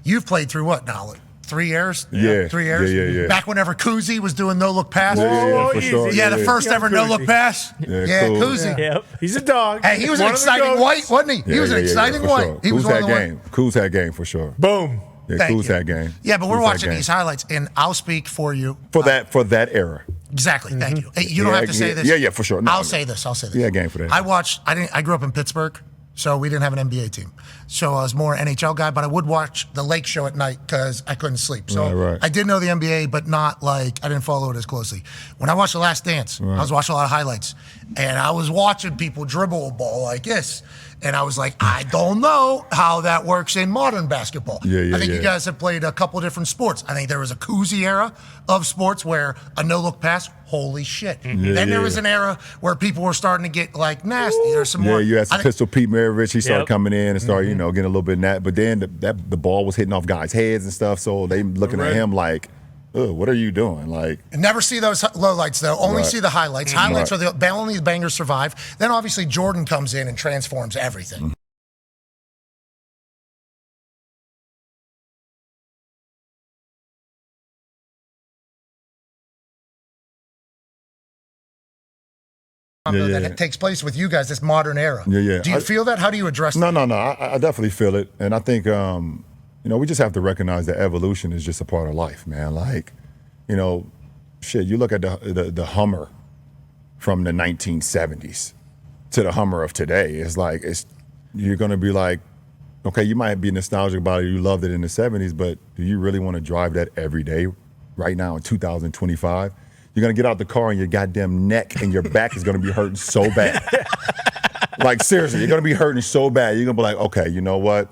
you've played through what now? 3 years? Yeah. 3 years? Yeah. Back whenever Kuzi was doing no-look pass? Yeah, for sure. Yeah, the first ever no-look pass? Yeah, cool. Kuzi. Yep. He's a dog. Hey, he was an exciting white, wasn't he? He was an exciting white. Sure. He was Kuz one of had the game. Kuz had game for sure. Boom. Yeah, Thank Kuz you. had game. Yeah, but we're Kuz had watching game. these highlights, and I'll speak for you. For that era. Exactly. Thank you. Hey, you don't have to say this. Yeah, for sure. No, I'll say this. Yeah, game for that. I grew up in Pittsburgh, so we didn't have an NBA team. So I was more NHL guy, but I would watch the Lake Show at night because I couldn't sleep. So Right. I did know the NBA, but not like I didn't follow it as closely. When I watched The Last Dance, I was watching a lot of highlights, and I was watching people dribble a ball like this. And I was like, I don't know how that works in modern basketball. Yeah, I think you guys have played a couple different sports. I think there was a Kuzi era of sports where a no-look pass, holy shit. Then there was an era where people were starting to get like nasty. There's some more. Yeah, you had some Pistol Pete Maravich. He started coming in and started, getting a little bit of that. But then the ball was hitting off guys' heads and stuff. So they looking at him like, ugh, what are you doing? Like, never see those lowlights though. Only see the highlights. Highlights are only the bangers survive. Then obviously Jordan comes in and transforms everything. That takes place with you guys, this modern era. Yeah. Do you feel that? How do you address that? No. I definitely feel it. And I think, we just have to recognize that evolution is just a part of life, man. Like, shit, you look at the Hummer from the 1970s to the Hummer of today. It's like, you're going to be like, okay, you might be nostalgic about it. You loved it in the 70s, but do you really want to drive that every day right now in 2025? You're going to get out the car and your goddamn neck and your back is going to be hurting so bad. Like, seriously, you're going to be hurting so bad. You're going to be like, okay, you know what?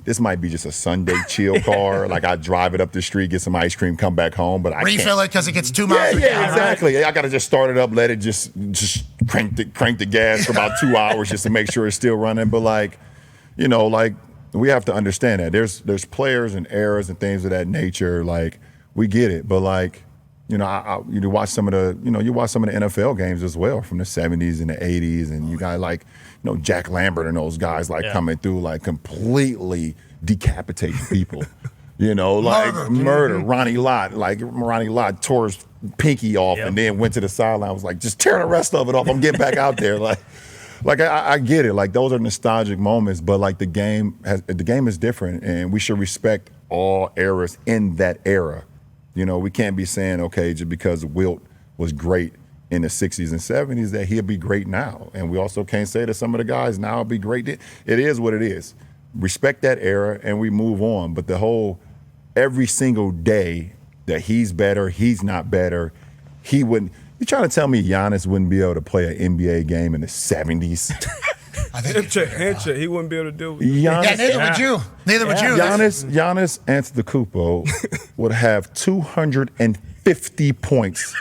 This might be just a Sunday chill car. Like, I drive it up the street, get some ice cream, come back home, but I can't. Refill it because it gets 2 miles. Yeah, exactly. I got to just start it up, let it just crank the gas for about 2 hours just to make sure it's still running. But we have to understand that there's players and eras and things of that nature. Like, we get it, but you watch some of the NFL games as well from the 70s and the 80s, and you got Jack Lambert and those guys coming through completely decapitating people. Murder. Ronnie Lott tore his pinky off and then went to the sideline. I was like, just tear the rest of it off. I'm getting back out there. I get it. Like, those are nostalgic moments, but the game is different, and we should respect all eras in that era. We can't be saying, okay, just because Wilt was great in the 60s and 70s that he'll be great now. And we also can't say that some of the guys now will be great. It is what it is. Respect that era and we move on. But every single day that he's better, he's not better, he wouldn't. You trying to tell me Giannis wouldn't be able to play an NBA game in the 70s? I think handshake. He wouldn't be able to do it. Neither would you. Giannis Antetokounmpo would have 250 points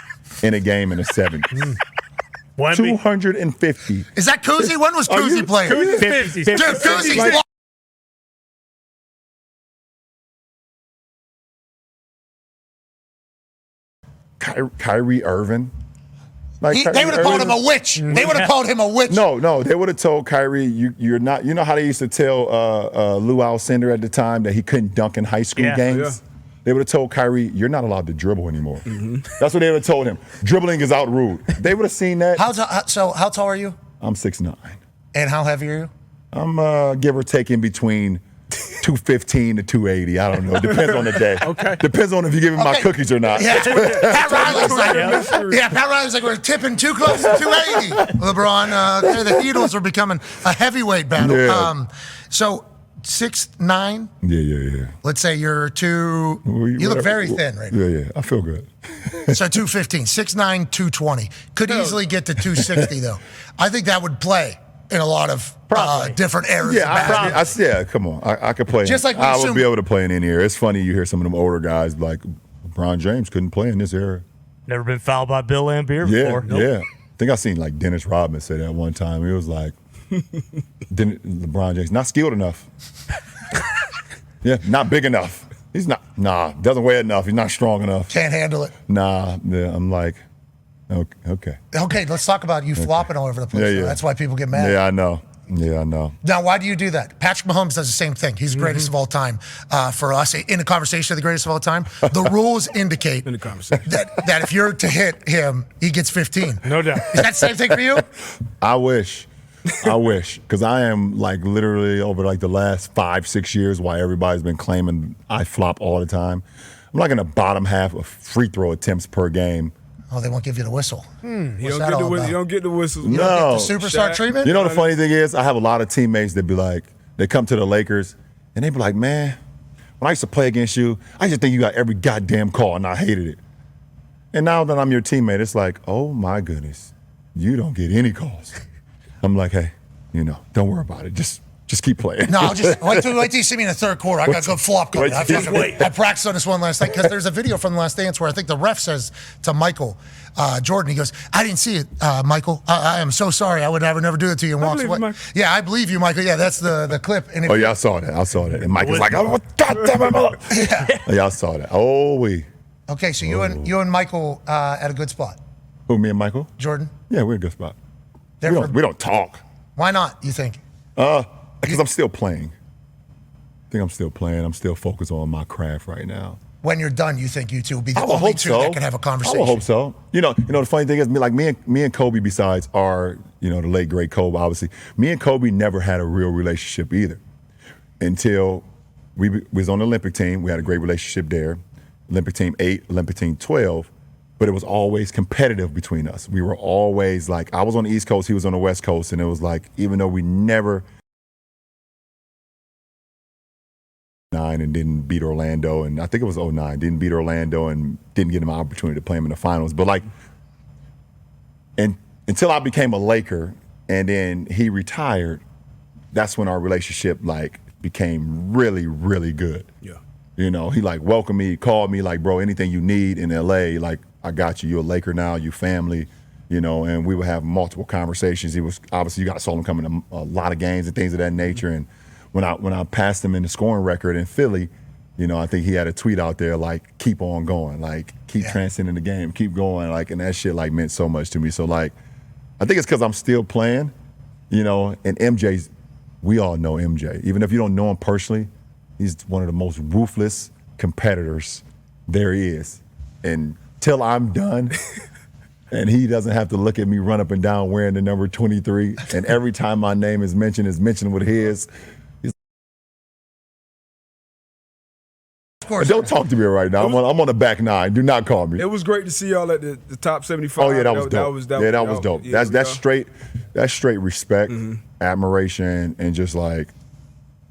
in a game in the 70s. 250. Is that Kuzi? When was Kuzi playing? 50. Dude, Kuzi's Kyrie Irving. They would have called him a witch. They would have called him a witch. No. They would have told Kyrie, you're not. You know how they used to tell Lou Alcindor at the time that he couldn't dunk in high school games? Yeah. They would have told Kyrie, you're not allowed to dribble anymore. That's what they would have told him. Dribbling is out rude. They would have seen that. How tall are you? I'm 6'9". And how heavy are you? I'm give or take in between 215 to 280. I don't know. Depends on the day. Okay. Depends on if you give me my cookies or not. Yeah. Pat Riley's like, we're tipping too close to 280. LeBron, the Beatles are becoming a heavyweight battle. Yeah. So 6'9". Yeah. Let's say you're you look very thin right now. Yeah. I feel good. So 215, 6'9", 220. Could easily get to 260 though. I think that would play in a lot of different eras. Yeah, come on. I could play. Just like I would be able to play in any era. It's funny you hear some of them older guys like LeBron James couldn't play in this era. Never been fouled by Bill Laimbeer before. Yeah. I think I seen Dennis Rodman say that one time. He was like, LeBron James, not skilled enough. Yeah, not big enough. He's not, doesn't weigh enough. He's not strong enough. Can't handle it. I'm like, okay. Okay, let's talk about you flopping all over the place. Yeah. That's why people get mad. Yeah, I know. Yeah, I know. Now, why do you do that? Patrick Mahomes does the same thing. He's the greatest of all time for us. In a conversation of the greatest of all time, the rules indicate that if you're to hit him, he gets 15. No doubt. Is that the same thing for you? I wish, because I am like literally over like the last 5-6 years, why everybody's been claiming I flop all the time. I'm like in the bottom half of free throw attempts per game. Oh, they won't give you the whistle. You don't get the whistles. You don't get the superstar treatment? You know the funny thing is, I have a lot of teammates that be like, they come to the Lakers and they be like, man, when I used to play against you, I just think you got every goddamn call, and I hated it. And now that I'm your teammate, it's like, oh my goodness, you don't get any calls. I'm like, hey, don't worry about it. Just keep playing. No, just wait till you see me in the third quarter. I got a good flop going. I practiced on this one last night because there's a video from the Last Dance where I think the ref says to Michael Jordan, he goes, I didn't see it, Michael. I am so sorry. I would never do it to you. And walks away. Yeah, I believe you, Michael. Yeah, that's the clip. And I saw that. And Michael's like, oh, God damn it. Yeah, I saw that. Oh, we. Okay, so you and Michael at a good spot. Who, me and Michael? Jordan? Yeah, we're in a good spot. We don't talk. Why not, you think? Because I'm still playing. I think I'm still playing. I'm still focused on my craft right now. When you're done, you think you two will be the only two that can have a conversation? I would hope so. The funny thing is, me and Kobe, besides our, the late great Kobe, obviously, me and Kobe never had a real relationship either until we was on the Olympic team. We had a great relationship there. Olympic team 8, Olympic team 12. But it was always competitive between us. We were always like, I was on the East Coast, he was on the West Coast, and it was like, even though we never and didn't beat Orlando, and I think it was 09, didn't beat Orlando and didn't get him an opportunity to play him in the finals. But like, and until I became a Laker and then he retired, that's when our relationship like became really, really good. Yeah. He like welcomed me, called me like, bro, anything you need in LA, like I got you. You're a Laker now, you family, and we would have multiple conversations. He was obviously, you got saw him coming to a lot of games and things of that nature. And when I passed him in the scoring record in Philly, I think he had a tweet out there like, keep on going, like keep transcending the game, keep going, like, and that shit like meant so much to me. So like, I think it's because I'm still playing, and MJ's, we all know MJ. Even if you don't know him personally, he's one of the most ruthless competitors there is. And till I'm done, and he doesn't have to look at me run up and down wearing the number 23, and every time my name is mentioned with his. Of course. Don't talk to me right now. I'm on the back nine. Do not call me. It was great to see y'all at the top 75. Oh yeah, that was dope. That was dope. Yeah, that's straight respect, admiration, and just like,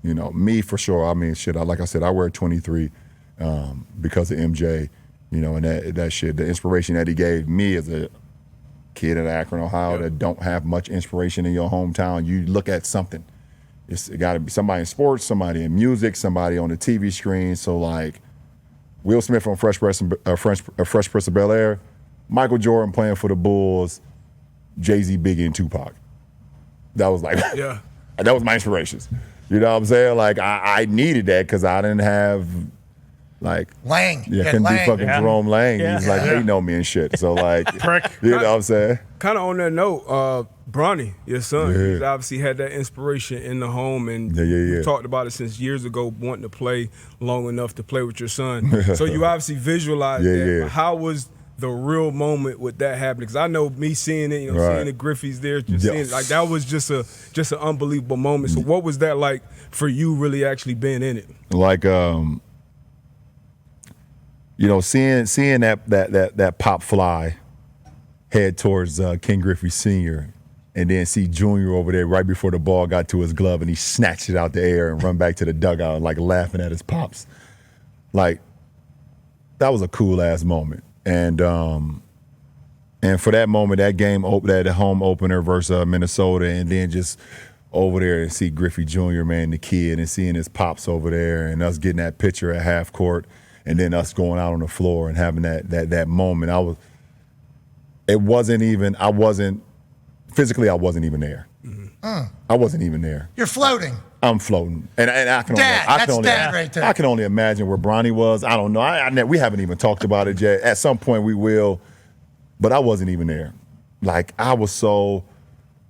me for sure. I mean, shit. Like I said, I wear 23 because of MJ. And that shit, the inspiration that he gave me as a kid in Akron, Ohio, that don't have much inspiration in your hometown. You look at something. It got to be somebody in sports, somebody in music, somebody on the TV screen. So like Will Smith on Fresh Prince of Bel-Air, Michael Jordan playing for the Bulls, Jay-Z, Biggie, and Tupac. That was like, that was my inspirations. You know what I'm saying? Like I needed that because I didn't have like Lang. Yeah, couldn't be fucking Jerome Lang. He's like hating on me and shit. So like, you know what I'm saying? Kind of on that note, Bronny, your son, he's obviously had that inspiration in the home, and you talked about it since years ago, wanting to play long enough to play with your son. So you obviously visualized that. How was the real moment with that happening? Because I know me seeing it, seeing the Griffeys there, seeing it, like that was just an unbelievable moment. So what was that like for you, really actually being in it? Like, seeing that pop fly head towards King Griffey Sr. and then see Junior over there right before the ball got to his glove and he snatched it out the air and run back to the dugout like laughing at his pops. Like, that was a cool ass moment. And for that moment, that game, that home opener versus Minnesota, and then just over there and see Griffey Jr., man, the kid, and seeing his pops over there and us getting that picture at half court and then us going out on the floor and having that moment. Physically, I wasn't even there. I wasn't even there. You're floating. I'm floating. And I can right there. I can only imagine where Bronny was. I don't know. We haven't even talked about it yet. At some point we will, but I wasn't even there. Like, I was so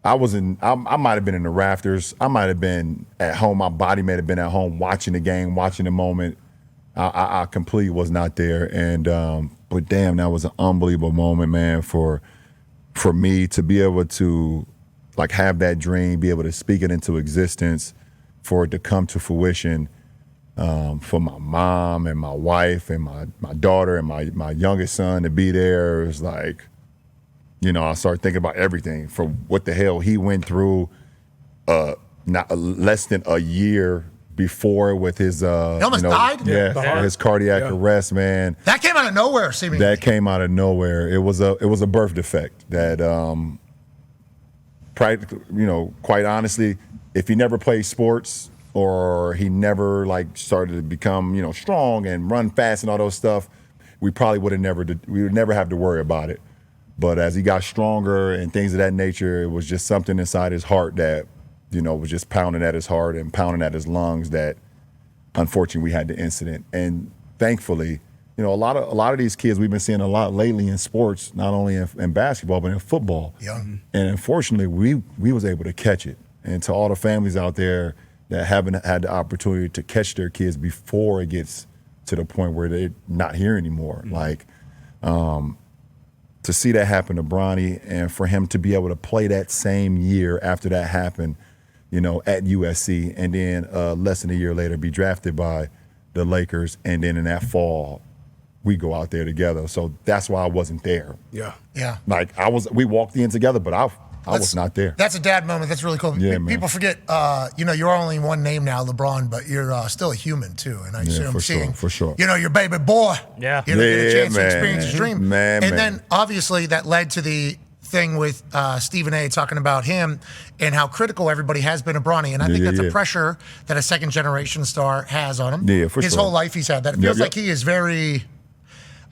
I might have been in the rafters. I might have been at home. My body may have been at home watching the game, watching the moment. I completely was not there. And but damn, that was an unbelievable moment, man, for me to be able to like have that dream, be able to speak it into existence, for it to come to fruition, for my mom and my wife and my daughter and my youngest son to be there. It was like, I started thinking about everything from what the hell he went through not less than a year before with his he almost died? Yeah, his cardiac arrest, man. That came out of nowhere, seemingly. That came out of nowhere. It was a birth defect that quite honestly, if he never played sports or he never like started to become, strong and run fast and all those stuff, we probably would never have to worry about it. But as he got stronger and things of that nature, it was just something inside his heart that, was just pounding at his heart and pounding at his lungs that, unfortunately, we had the incident. And thankfully, a lot of these kids we've been seeing a lot lately in sports, not only in basketball but in football. Yeah. And unfortunately, we was able to catch it. And to all the families out there that haven't had the opportunity to catch their kids before it gets to the point where they're not here anymore, to see that happen to Bronny and for him to be able to play that same year after that happened, at USC, and then less than a year later be drafted by the Lakers, and then in that fall we go out there together. So that's why I wasn't there. Yeah. Like we walked in together, but I was not there. That's a dad moment. That's really cool. Yeah, People forget, you're only one name now, LeBron, but you're still a human too. And I assume seeing, for sure. Your baby boy, get a chance to experience his dream. Then obviously that led to the thing with Stephen A. talking about him and how critical everybody has been of Bronny. And I think that's a pressure that a second generation star has on him. Yeah, for his sure. whole life he's had that. It feels like he is very...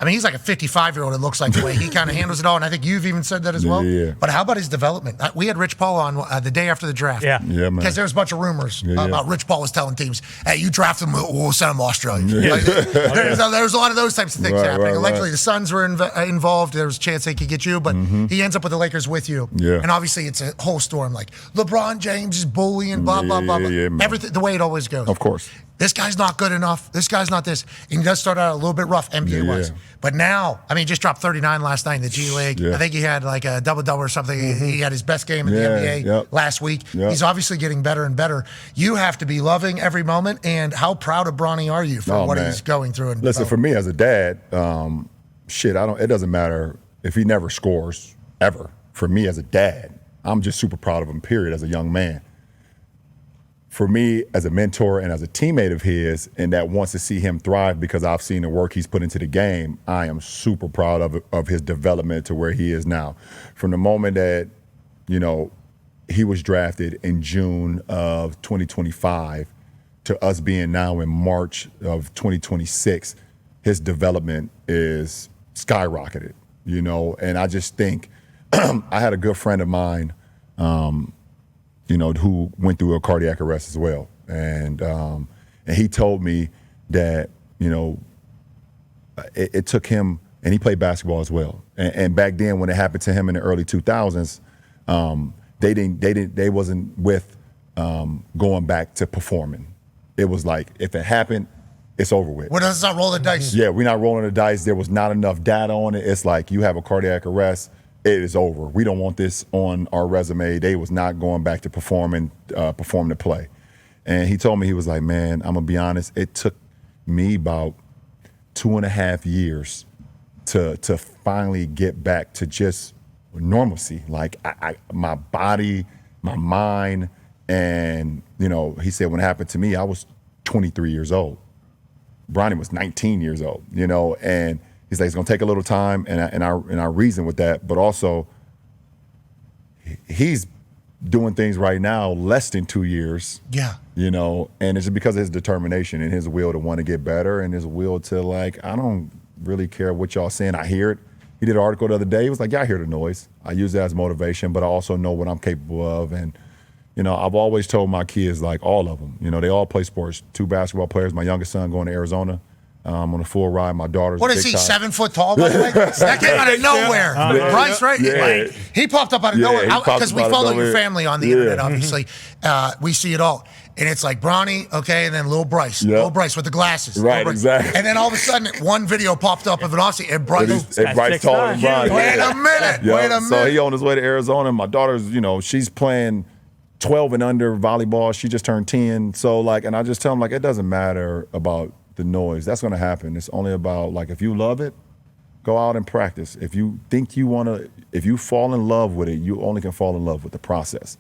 he's like a 55-year-old, it looks like, the way he kind of handles it all. And I think you've even said that as well. Yeah. But how about his development? We had Rich Paul on the day after the draft. Yeah, man. Because there was a bunch of rumors about Rich Paul was telling teams, hey, you draft him, we'll send him to Australia. There was a lot of those types of things happening. Allegedly, the Suns were involved. There was a chance they could get you. But he ends up with the Lakers with you. Yeah. And obviously, it's a whole storm. Like, LeBron James is bullying, blah, blah, blah. Everything, the way it always goes. Of course. This guy's not good enough. This guy's not this. And he does start out a little bit rough, NBA-wise. Yeah. But now, he just dropped 39 last night in the G League. Yeah. I think he had like a double-double or something. He had his best game in the NBA last week. Yep. He's obviously getting better and better. You have to be loving every moment. And how proud of Bronny are you for what he's going through? And listen, for me as a dad, it doesn't matter if he never scores, ever. For me as a dad, I'm just super proud of him, period, as a young man. For me, as a mentor and as a teammate of his, and that wants to see him thrive because I've seen the work he's put into the game, I am super proud of his development to where he is now. From the moment that, he was drafted in June of 2025 to us being now in March of 2026, his development is skyrocketed, and I just think I had a good friend of mine, who went through a cardiac arrest as well. And he told me that, it took him, and he played basketball as well. And back then when it happened to him in the early 2000s, they wasn't with going back to performing. It was like, if it happened, it's over with. Well, let's not roll the dice. Yeah, we're not rolling the dice. There was not enough data on it. It's like, you have a cardiac arrest, it is over. We don't want this on our resume. They was not going back to perform the play. And he told me, he was like, man, I'm going to be honest, it took me about 2.5 years to finally get back to just normalcy. Like my body, my mind, and he said when it happened to me, I was 23 years old. Bronny was 19 years old, and he's like, it's gonna take a little time, and I reason with that, but also he's doing things right now less than 2 years. Yeah. And it's because of his determination and his will to want to get better and his will to I don't really care what y'all saying. I hear it. He did an article the other day. He was like, yeah, I hear the noise. I use that as motivation, but I also know what I'm capable of. And, I've always told my kids, like all of them, they all play sports. 2 basketball players, my youngest son going to Arizona. on a full ride. My daughter's What is he, 7 foot tall, by the way? That came out of nowhere. Bryce, right? Yeah. He popped up out of nowhere. Because we follow your family on the internet, obviously. We see it all. And it's like Bronny, okay, and then Lil Bryce. Lil Bryce with the glasses. Right, exactly. And then all of a sudden, one video popped up of an Aussie, and Bryce. And Bryce taller than Bronny. Wait a minute. Wait a minute. So he on his way to Arizona. My daughter's, she's playing 12 and under volleyball. She just turned 10. So, and I just tell him, it doesn't matter about the noise. That's going to happen. It's only about, if you love it, go out and practice. If you think you want to, if you fall in love with it, you only can fall in love with the process.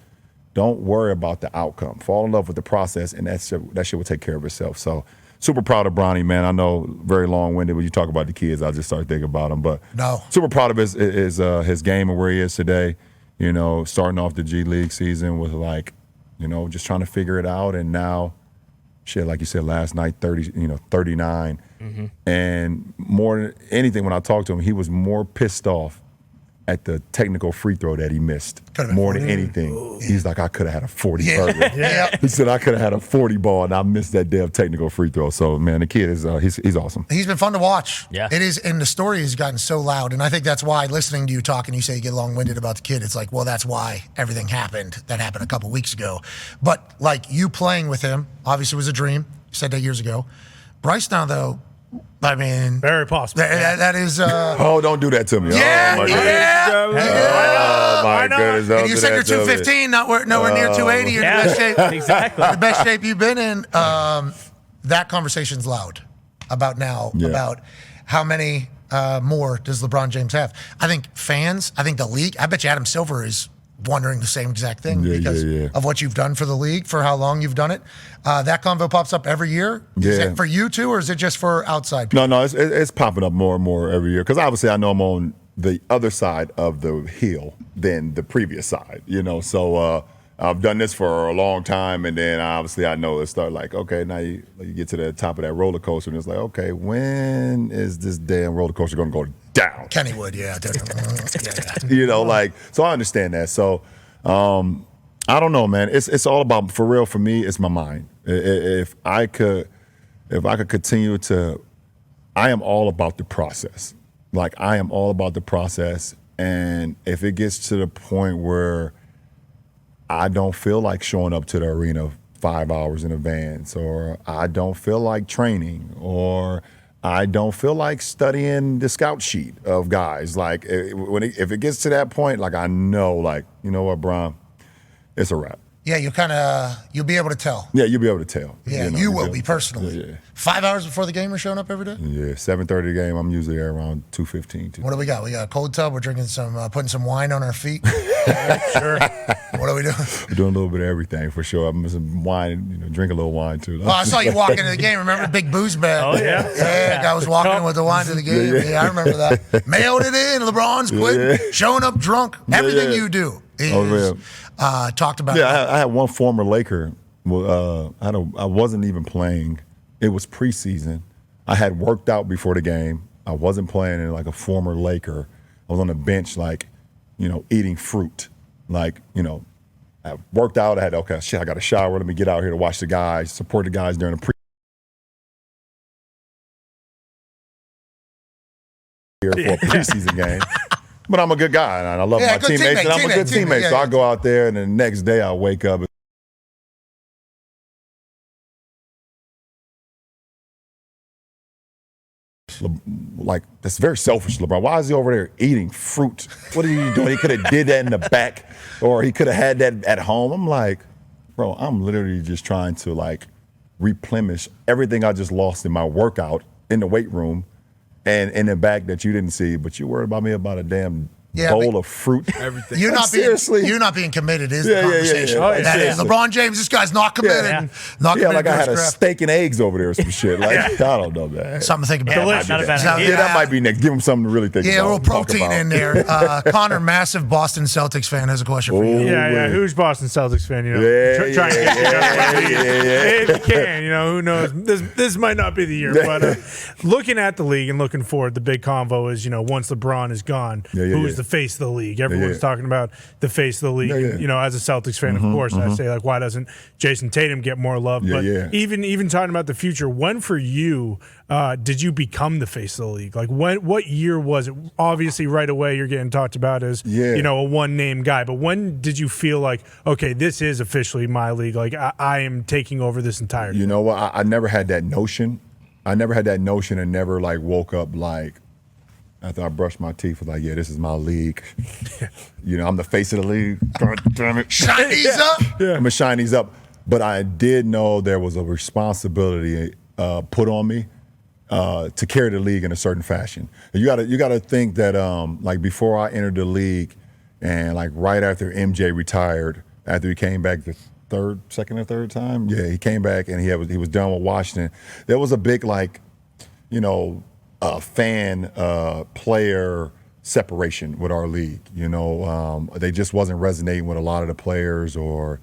Don't worry about the outcome. Fall in love with the process, and that shit will take care of itself. So, super proud of Bronny, man. I know very long-winded when you talk about the kids. I just started thinking about them, but super proud of his game and where he is today. Starting off the G League season with just trying to figure it out, and now, shit, like you said last night, 39, and more than anything, when I talked to him, he was more pissed off at the technical free throw that he missed more than anything. Ooh. He's like, I could have had a 40 burger. He said, I could have had a 40 ball, and I missed that damn technical free throw. So, man, the kid is he's awesome. He's been fun to watch. Yeah. It is, and the story has gotten so loud, and I think that's why, listening to you talk and you say you get long-winded about the kid, it's like, well, that's why everything happened. That happened a couple weeks ago. But, you playing with him, obviously was a dream. You said that years ago. Bryce now, though, I mean, very possible. That is. Oh, don't do that to me. Yeah, oh my goodness. And you said you're 215, nowhere near 280. You're in the best shape. Exactly. The best shape you've been in. That conversation's loud about now, about how many more does LeBron James have. I think fans, I think the league, I bet you Adam Silver is wondering the same exact thing because of what you've done for the league, for how long you've done it. That convo pops up every year. Is it for you too, or is it just for outside people? No, it's popping up more and more every year, because obviously I know I'm on the other side of the hill than the previous side, so I've done this for a long time, and then obviously I know it started okay, now you get to the top of that roller coaster, and it's like, okay, when is this damn roller coaster going to go down? Kennywood, yeah. So I understand that. So I don't know, man. It's all about, for real, for me, it's my mind. If I could continue to, I am all about the process. I am all about the process, and if it gets to the point where I don't feel like showing up to the arena 5 hours in advance, or I don't feel like training, or I don't feel like studying the scout sheet of guys. If it gets to that point, I know, you know what, Bron, it's a wrap. Yeah, you'll be able to tell. Yeah, you'll be able to tell. Yeah, you will be personally. Yeah. 5 hours before the game, you're showing up every day? Yeah, 7:30 the game. I'm usually there around 2:15. What do we got? We got a cold tub. We're drinking putting some wine on our feet. Sure. What are we doing? We're doing a little bit of everything, for sure. I'm some wine, drink a little wine too. Oh, I saw you walk into the game. Remember the big booze bag? Oh, yeah. Yeah, the guy was walking in with the wine to the game. Yeah, I remember that. Mailed it in. LeBron's quit. Showing up drunk. Everything you do is talked about. Yeah, I had one former Laker. I wasn't even playing. It was preseason. I had worked out before the game. I wasn't playing, and a former Laker, I was on the bench, eating fruit. I worked out. I had, I got a shower. Let me get out here to watch the guys, support the guys during the for a preseason game. But I'm a good guy, and I love my teammates, and I'm a good teammate. So I go out there, and the next day I wake up. That's very selfish, LeBron. Why is he over there eating fruit? What are you doing? He could have did that in the back, or he could have had that at home. I'm like, bro, I'm literally just trying to replenish everything I just lost in my workout in the weight room and in the back that you didn't see, but you worried about me about a damn bowl of fruit. Everything. You're not being committed is the conversation. That is LeBron James. This guy's not committed. Not committed. I had a steak and eggs over there or some shit. I don't know, man. Something to think about. Delicious. That might be next. Give him something to really think about. Yeah, a little protein in there. Connor, massive Boston Celtics fan, has a question for you. Yeah. Who's Boston Celtics fan? Try and get if you can. Who knows? This might not be the year, but looking at the league and looking forward, the big convo is, once LeBron is gone, who is the the face of the league. Everyone's talking about the face of the league. You know, as a Celtics fan, of course, I say, like, why doesn't Jason Tatum get more love? But even talking about the future, when for you did you become the face of the league? Like, what year was it? Obviously, right away, you're getting talked about as, you know, a one-name guy. But when did you feel like, okay, this is officially my league? Like, I am taking over this entire thing? You know what? I never had that notion. I never had that notion and never, like, woke up, like, after I brushed my teeth, was like, yeah, this is my league. You know, I'm the face of the league. God damn it. Shine these up. I'm going to shine these up. But I did know there was a responsibility put on me to carry the league in a certain fashion. You gotta think that, like, before I entered the league and, like, right after MJ retired, after he came back the second or third time, he came back and he was done with Washington. There was a big, like, you know, fan player separation with our league. You know, they just wasn't resonating with a lot of the players, or,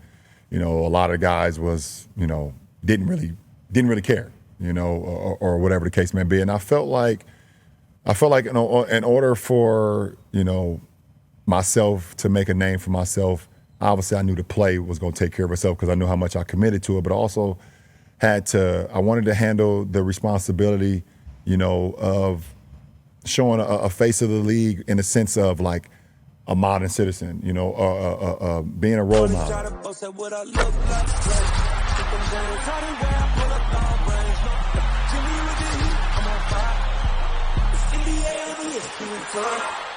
you know, a lot of guys was, you know, didn't really care, you know, or whatever the case may be. And I felt like you know, in order for, you know, myself to make a name for myself, obviously I knew the play was going to take care of itself because I knew how much I committed to it, but also I wanted to handle the responsibility, you know, of showing a face of the league in the sense of, like, a modern citizen, you know, being a role model. NBA